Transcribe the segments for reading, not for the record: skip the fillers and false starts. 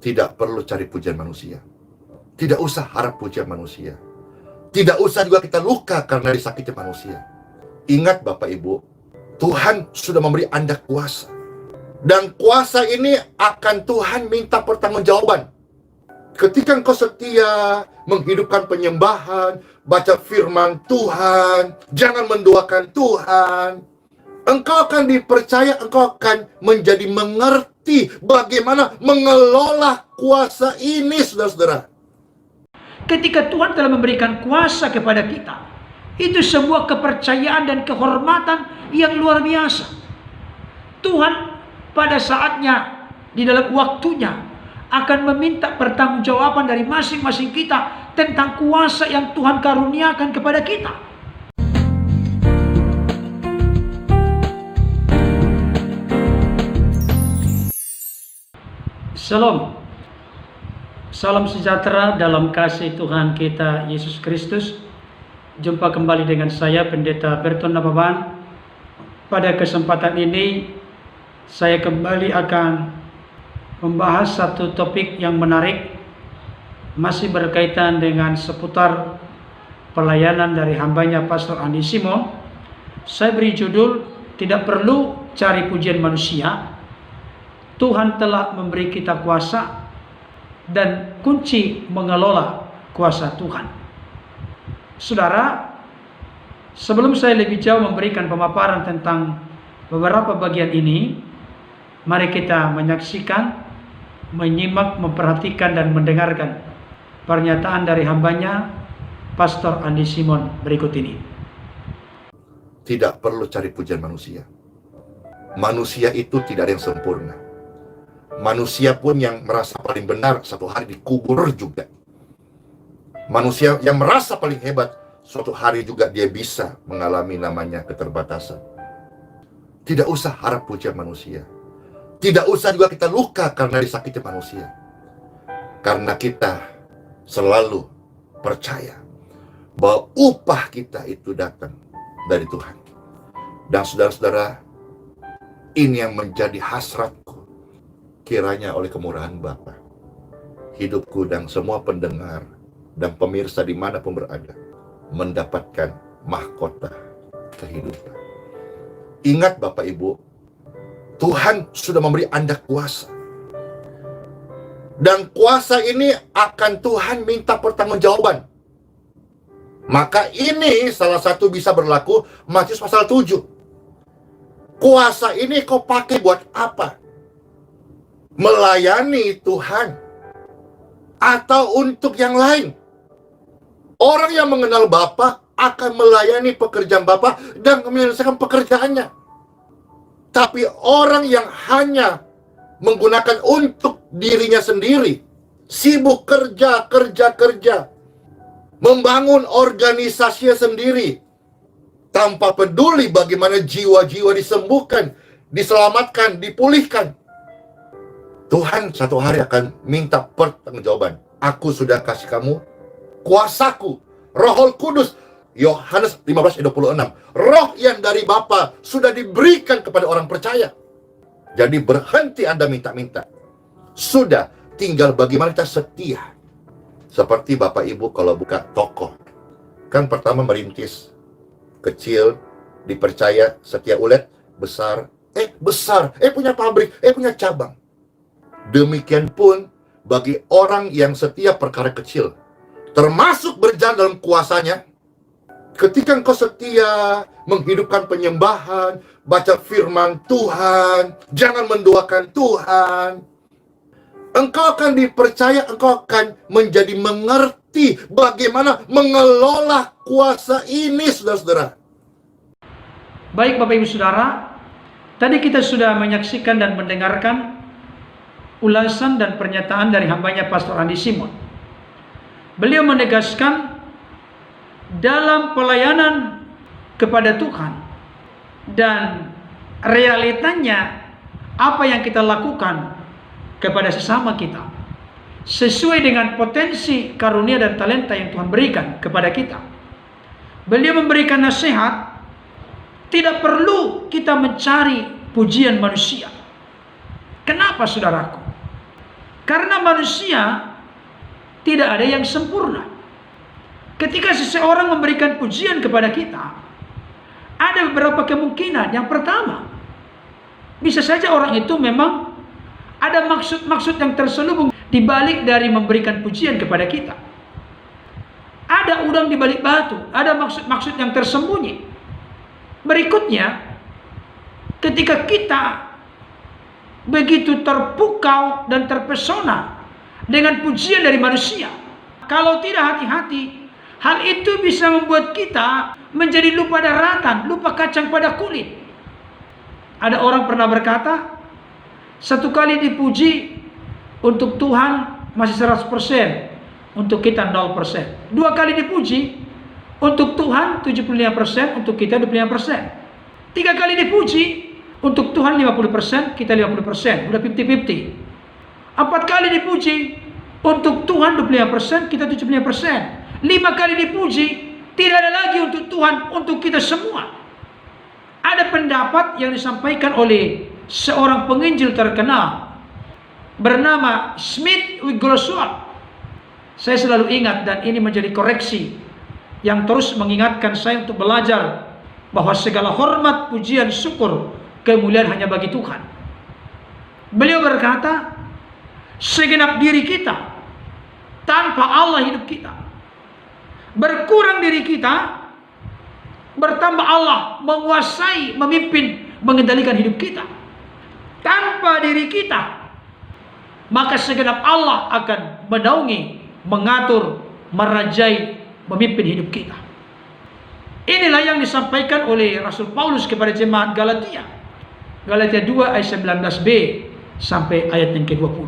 Tidak perlu cari pujian manusia. Tidak usah harap pujian manusia. Tidak usah juga kita luka karena disakiti manusia. Ingat Bapak Ibu, Tuhan sudah memberi Anda kuasa. Dan kuasa ini akan Tuhan minta pertanggungjawaban. Ketika engkau setia, menghidupkan penyembahan, baca firman Tuhan, jangan menduakan Tuhan, engkau akan dipercaya, engkau akan menjadi mengerti bagaimana mengelola kuasa ini, saudara-saudara. Ketika Tuhan telah memberikan kuasa kepada kita, itu sebuah kepercayaan dan kehormatan yang luar biasa. Tuhan pada saatnya, di dalam waktunya, akan meminta pertanggungjawaban dari masing-masing kita tentang kuasa yang Tuhan karuniakan kepada kita. Shalom. Salam sejahtera dalam kasih Tuhan kita Yesus Kristus. Jumpa kembali dengan saya Pendeta Berton Nababan. Pada kesempatan ini saya kembali akan membahas satu topik yang menarik, masih berkaitan dengan seputar pelayanan dari hambanya Pastor Andi Simon. Saya beri judul, tidak perlu cari pujian manusia. Tuhan telah memberi kita kuasa dan kunci mengelola kuasa Tuhan. Saudara, sebelum saya lebih jauh memberikan pemaparan tentang beberapa bagian ini, mari kita menyaksikan, menyimak, memperhatikan, dan mendengarkan pernyataan dari hambanya Pastor Andi Simon berikut ini. Tidak perlu cari pujian manusia. Manusia itu tidak ada yang sempurna. Manusia pun yang merasa paling benar suatu hari dikubur juga. Manusia yang merasa paling hebat suatu hari juga dia bisa mengalami namanya keterbatasan. Tidak usah harap pujian manusia. Tidak usah juga kita luka karena disakiti manusia. Karena kita selalu percaya bahwa upah kita itu datang dari Tuhan. Dan saudara-saudara, ini yang menjadi hasratku. Kiranya oleh kemurahan Bapa, hidupku dan semua pendengar dan pemirsa dimanapun berada mendapatkan mahkota kehidupan. Ingat Bapak Ibu, Tuhan sudah memberi Anda kuasa. Dan kuasa ini akan Tuhan minta pertanggungjawaban. Maka ini salah satu bisa berlaku Matius pasal 7. Kuasa ini kau pakai buat apa? Melayani Tuhan atau untuk yang lain? Orang yang mengenal Bapa akan melayani pekerjaan Bapa dan menyelesaikan pekerjaannya. Tapi orang yang hanya menggunakan untuk dirinya sendiri, sibuk kerja, membangun organisasinya sendiri, tanpa peduli bagaimana jiwa-jiwa disembuhkan, diselamatkan, dipulihkan, Tuhan satu hari akan minta pertanggungjawaban. Aku sudah kasih kamu kuasaku, Roh Kudus. Yohanes 15:26. Roh yang dari Bapa sudah diberikan kepada orang percaya. Jadi berhenti Anda minta-minta. Sudah, tinggal bagaimana kita setia. Seperti Bapak Ibu kalau buka toko. Kan pertama merintis. Kecil, dipercaya, setia ulet, besar. Besar, punya pabrik, punya cabang. Demikian pun bagi orang yang setia perkara kecil, termasuk berjalan dalam kuasanya. Ketika engkau setia, menghidupkan penyembahan, baca firman Tuhan, jangan menduakan Tuhan, engkau akan dipercaya, engkau akan menjadi mengerti bagaimana mengelola kuasa ini, saudara-saudara. Baik Bapak Ibu Saudara, tadi kita sudah menyaksikan dan mendengarkan ulasan dan pernyataan dari hambanya Pastor Andi Simon. Beliau menegaskan dalam pelayanan kepada Tuhan dan realitanya apa yang kita lakukan kepada sesama kita sesuai dengan potensi karunia dan talenta yang Tuhan berikan kepada kita. Beliau memberikan nasihat, tidak perlu kita mencari pujian manusia. Kenapa saudaraku? Karena manusia tidak ada yang sempurna. Ketika seseorang memberikan pujian kepada kita, ada beberapa kemungkinan. Yang pertama, bisa saja orang itu memang ada maksud-maksud yang terselubung di balik dari memberikan pujian kepada kita. Ada udang di balik batu, ada maksud-maksud yang tersembunyi. Berikutnya, ketika kita begitu terpukau dan terpesona dengan pujian dari manusia, kalau tidak hati-hati, hal itu bisa membuat kita menjadi lupa daratan, lupa kacang pada kulit. Ada orang pernah berkata, satu kali dipuji untuk Tuhan masih 100%, untuk kita 0%. Dua kali dipuji untuk Tuhan 75%, untuk kita 25%. Tiga kali dipuji untuk Tuhan 50%, kita 50%, udah 50-50. Empat kali dipuji untuk Tuhan 25%, kita 75%. 5 kali dipuji, tidak ada lagi untuk Tuhan, untuk kita semua. Ada pendapat yang disampaikan oleh seorang penginjil terkenal bernama Smith Wigglesworth. Saya selalu ingat, dan ini menjadi koreksi yang terus mengingatkan saya untuk belajar bahwa segala hormat, pujian, syukur, kemuliaan hanya bagi Tuhan. Beliau berkata, segenap diri kita tanpa Allah hidup kita. Berkurang diri kita, bertambah Allah menguasai, memimpin, mengendalikan hidup kita. Tanpa diri kita, maka segenap Allah akan menaungi, mengatur, merajai, memimpin hidup kita. Inilah yang disampaikan oleh Rasul Paulus kepada jemaat Galatia. Galatia 2 ayat 19b sampai ayat yang ke-20.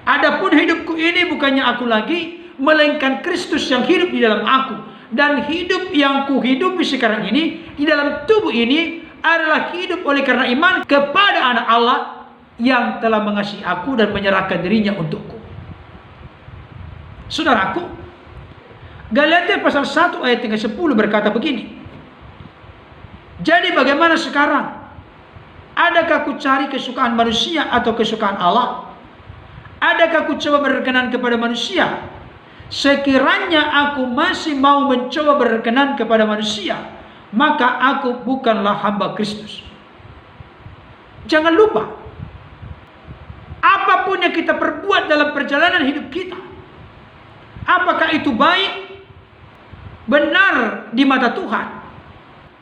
Adapun hidupku ini bukannya aku lagi, melainkan Kristus yang hidup di dalam aku. Dan hidup yang kuhidupi sekarang ini di dalam tubuh ini adalah hidup oleh karena iman kepada Anak Allah yang telah mengasihi aku dan menyerahkan dirinya untukku. Saudaraku, Galatia pasal 1 ayat 10 berkata begini. Jadi bagaimana sekarang? Adakah ku cari kesukaan manusia atau kesukaan Allah? Adakah ku coba berkenan kepada manusia? Sekiranya aku masih mau mencoba berkenan kepada manusia, maka aku bukanlah hamba Kristus. Jangan lupa, apapun yang kita perbuat dalam perjalanan hidup kita, apakah itu baik, benar di mata Tuhan,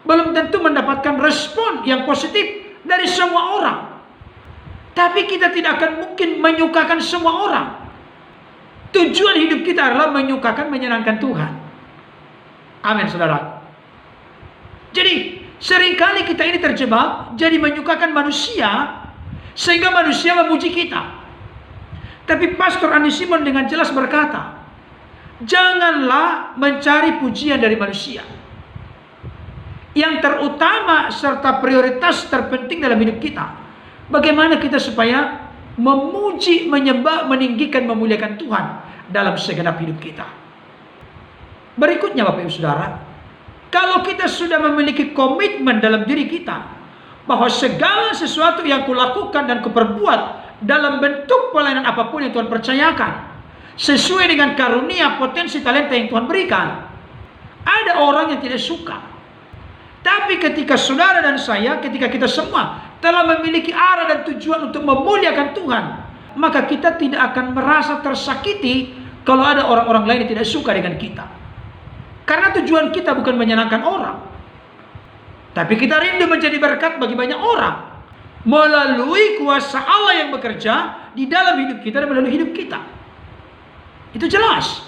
belum tentu mendapatkan respon yang positif dari semua orang. Tapi kita tidak akan mungkin menyukakan semua orang. Tujuan hidup kita adalah menyukakan, menyenangkan Tuhan. Amin, saudara. Jadi seringkali kita ini terjebak jadi menyukakan manusia, sehingga manusia memuji kita. Tapi Pastor Andi Simon dengan jelas berkata, janganlah mencari pujian dari manusia. Yang terutama serta prioritas terpenting dalam hidup kita, bagaimana kita supaya memuji, menyembah, meninggikan, memuliakan Tuhan dalam segenap hidup kita. Berikutnya Bapak Ibu Saudara, kalau kita sudah memiliki komitmen dalam diri kita bahwa segala sesuatu yang kulakukan dan kuperbuat dalam bentuk pelayanan apapun yang Tuhan percayakan, sesuai dengan karunia, potensi, talenta yang Tuhan berikan. Ada orang yang tidak suka. Tapi ketika saudara dan saya, ketika kita semua telah memiliki arah dan tujuan untuk memuliakan Tuhan, maka kita tidak akan merasa tersakiti kalau ada orang-orang lain yang tidak suka dengan kita. Karena tujuan kita bukan menyenangkan orang, tapi kita rindu menjadi berkat bagi banyak orang melalui kuasa Allah yang bekerja di dalam hidup kita dan melalui hidup kita. Itu jelas.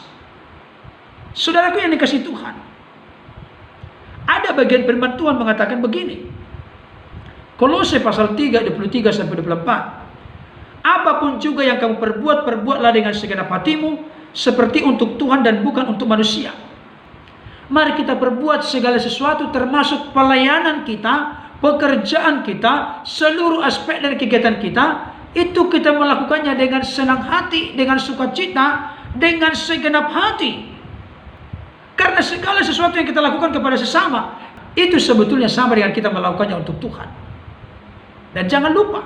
Saudaraku yang dikasihi Tuhan, ada bagian firman Tuhan mengatakan begini. Kolose pasal 3, 23 sampai 24. Apapun juga yang kamu perbuat, perbuatlah dengan segenap hatimu, seperti untuk Tuhan dan bukan untuk manusia. Mari kita perbuat segala sesuatu, termasuk pelayanan kita, pekerjaan kita, seluruh aspek dari kegiatan kita, itu kita melakukannya dengan senang hati, dengan sukacita, dengan segenap hati. Karena segala sesuatu yang kita lakukan kepada sesama, itu sebetulnya sama dengan kita melakukannya untuk Tuhan. Dan jangan lupa,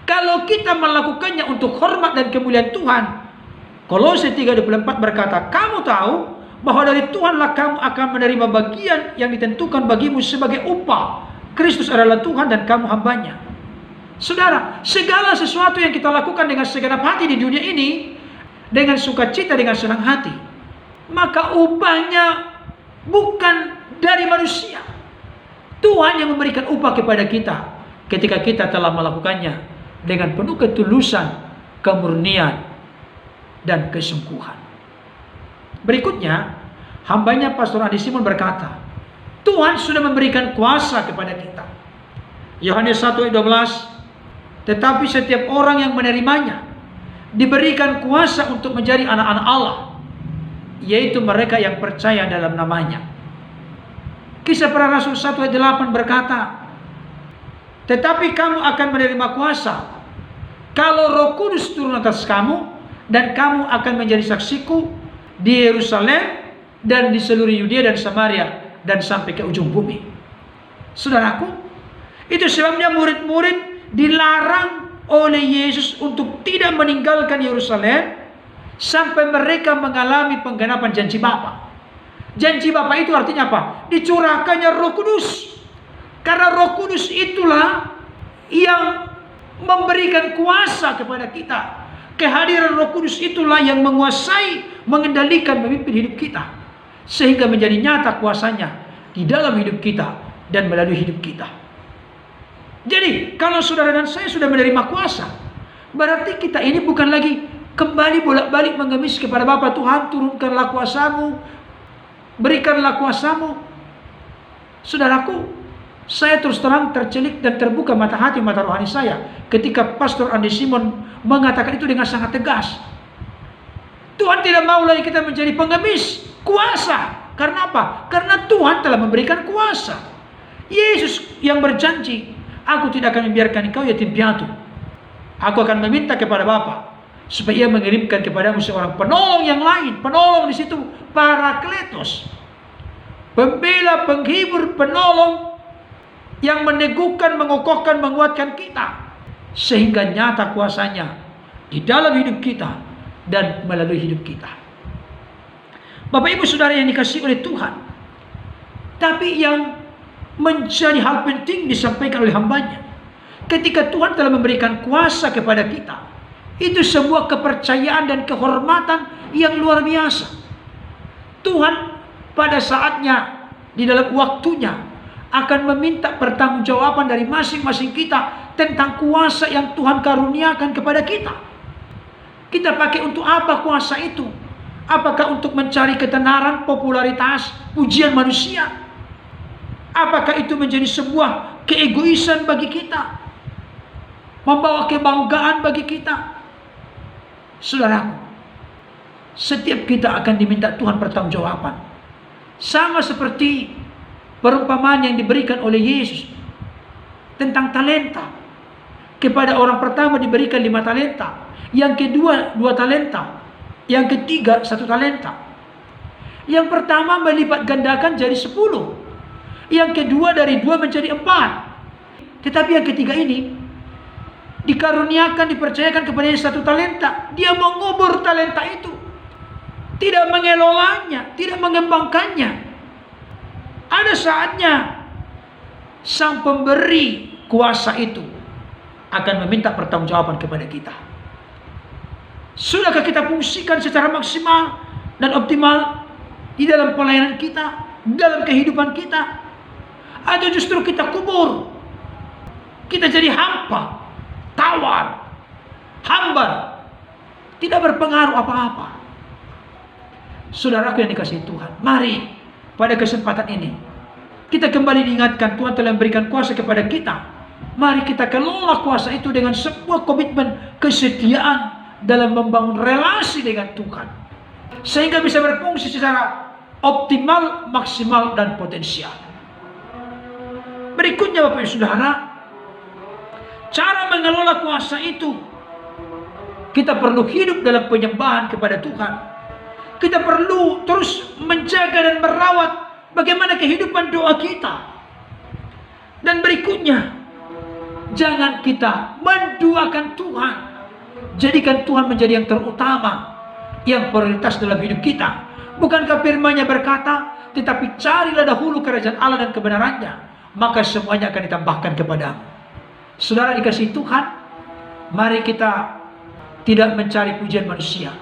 Kalau kita melakukannya untuk hormat dan kemuliaan Tuhan, Kolose 3:24 berkata, kamu tahu bahwa dari Tuhanlah kamu akan menerima bagian yang ditentukan bagimu sebagai upah. Kristus adalah Tuhan dan kamu hambanya. Saudara, segala sesuatu yang kita lakukan dengan segenap hati di dunia ini, dengan sukacita, dengan senang hati, maka upahnya bukan dari manusia. Tuhan yang memberikan upah kepada kita ketika kita telah melakukannya dengan penuh ketulusan, kemurnian, dan kesungguhan. Berikutnya, hambanya Pastor Andi Simon berkata, Tuhan sudah memberikan kuasa kepada kita. Yohanes 1:12, tetapi setiap orang yang menerimanya diberikan kuasa untuk menjadi anak-anak Allah, yaitu mereka yang percaya dalam namanya. Kisah Para Rasul 1:8 berkata, tetapi kamu akan menerima kuasa kalau Roh Kudus turun atas kamu, dan kamu akan menjadi saksiku di Yerusalem dan di seluruh Yudea dan Samaria dan sampai ke ujung bumi. Saudaraku, itu sebabnya murid-murid dilarang oleh Yesus untuk tidak meninggalkan Yerusalem sampai mereka mengalami penggenapan janji Bapa. Janji Bapa itu artinya apa? Dicurahkannya Roh Kudus. Karena Roh Kudus itulah yang memberikan kuasa kepada kita. Kehadiran Roh Kudus itulah yang menguasai, mengendalikan, memimpin hidup kita, sehingga menjadi nyata kuasanya di dalam hidup kita dan melalui hidup kita. Jadi, kalau saudara dan saya sudah menerima kuasa, berarti kita ini bukan lagi kembali bolak-balik mengemis kepada Bapa. Tuhan, turunkanlah kuasamu, berikanlah kuasamu. Saudaraku, saya terus terang tercelik dan terbuka mata hati, mata rohani saya ketika Pastor Andi Simon mengatakan itu dengan sangat tegas. Tuhan tidak mau lagi kita menjadi pengemis kuasa. Karena apa? Karena Tuhan telah memberikan kuasa. Yesus yang berjanji, aku tidak akan membiarkan engkau yatim piatu. Aku akan meminta kepada Bapa supaya Ia mengirimkan kepadamu seorang penolong yang lain. Penolong di situ Parakletos, pembela, penghibur, penolong yang meneguhkan, mengokohkan, menguatkan kita, sehingga nyata kuasanya di dalam hidup kita dan melalui hidup kita. Bapak Ibu Saudara yang dikasihi oleh Tuhan, tapi yang menjadi hal penting disampaikan oleh hambanya, ketika Tuhan telah memberikan kuasa kepada kita, itu sebuah kepercayaan dan kehormatan yang luar biasa. Tuhan pada saatnya, di dalam waktunya, akan meminta pertanggungjawaban dari masing-masing kita tentang kuasa yang Tuhan karuniakan kepada kita. Kita pakai untuk apa kuasa itu? Apakah untuk mencari ketenaran, popularitas, pujian manusia? Apakah itu menjadi sebuah keegoisan bagi kita, membawa kebanggaan bagi kita? Saudaraku, setiap kita akan diminta Tuhan pertanggungjawaban. Sama seperti perumpamaan yang diberikan oleh Yesus tentang talenta. Kepada orang pertama diberikan 5 talenta, yang kedua 2 talenta, yang ketiga 1 talenta. Yang pertama melipat gandakan jadi 10, yang kedua dari 2 menjadi 4. Tetapi yang ketiga ini dikaruniakan, dipercayakan kepadanya 1 talenta. Dia mengubur talenta itu, tidak mengelolanya, tidak mengembangkannya. Ada saatnya sang pemberi kuasa itu akan meminta pertanggungjawaban kepada kita. Sudahkah kita fungsikan secara maksimal dan optimal di dalam pelayanan kita, dalam kehidupan kita? Atau justru kita kubur, kita jadi hampa, tawar, hambar, tidak berpengaruh apa-apa? Saudaraku yang dikasihi Tuhan, mari pada kesempatan ini kita kembali diingatkan Tuhan telah memberikan kuasa kepada kita. Mari kita kelola kuasa itu dengan sebuah komitmen kesetiaan dalam membangun relasi dengan Tuhan, sehingga bisa berfungsi secara optimal, maksimal, dan potensial. Berikutnya Bapak Ibu Saudara, cara mengelola kuasa itu, kita perlu hidup dalam penyembahan kepada Tuhan. Kita perlu terus menjaga dan merawat bagaimana kehidupan doa kita. Dan berikutnya, Jangan kita menduakan Tuhan. Jadikan Tuhan menjadi yang terutama, yang prioritas dalam hidup kita. Bukankah firman-Nya berkata, tetapi carilah dahulu kerajaan Allah dan kebenarannya, maka semuanya akan ditambahkan kepadamu. Saudara dikasihi Tuhan, mari kita tidak mencari pujian manusia.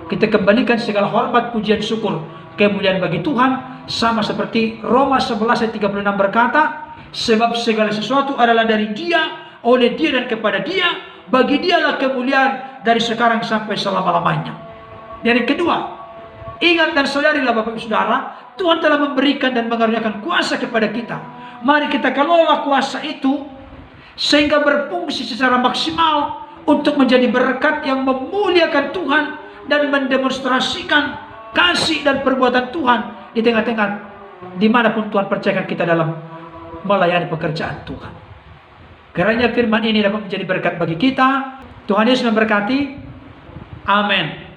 Kita kembalikan segala hormat, pujian, syukur, kemuliaan bagi Tuhan, sama seperti Roma 11 ayat 36 berkata, sebab segala sesuatu adalah dari Dia, oleh Dia dan kepada Dia, bagi Dialah kemuliaan dari sekarang sampai selama-lamanya. Dan yang kedua, ingat dan sadarilah Bapak Ibu Saudara, Tuhan telah memberikan dan mengaruniakan kuasa kepada kita. Mari kita kelola kuasa itu sehingga berfungsi secara maksimal untuk menjadi berkat yang memuliakan Tuhan dan mendemonstrasikan kasih dan perbuatan Tuhan di tengah-tengah dimanapun Tuhan percayakan kita dalam melayani pekerjaan Tuhan. Kiranya firman ini dapat menjadi berkat bagi kita. Tuhan Yesus memberkati. Amin.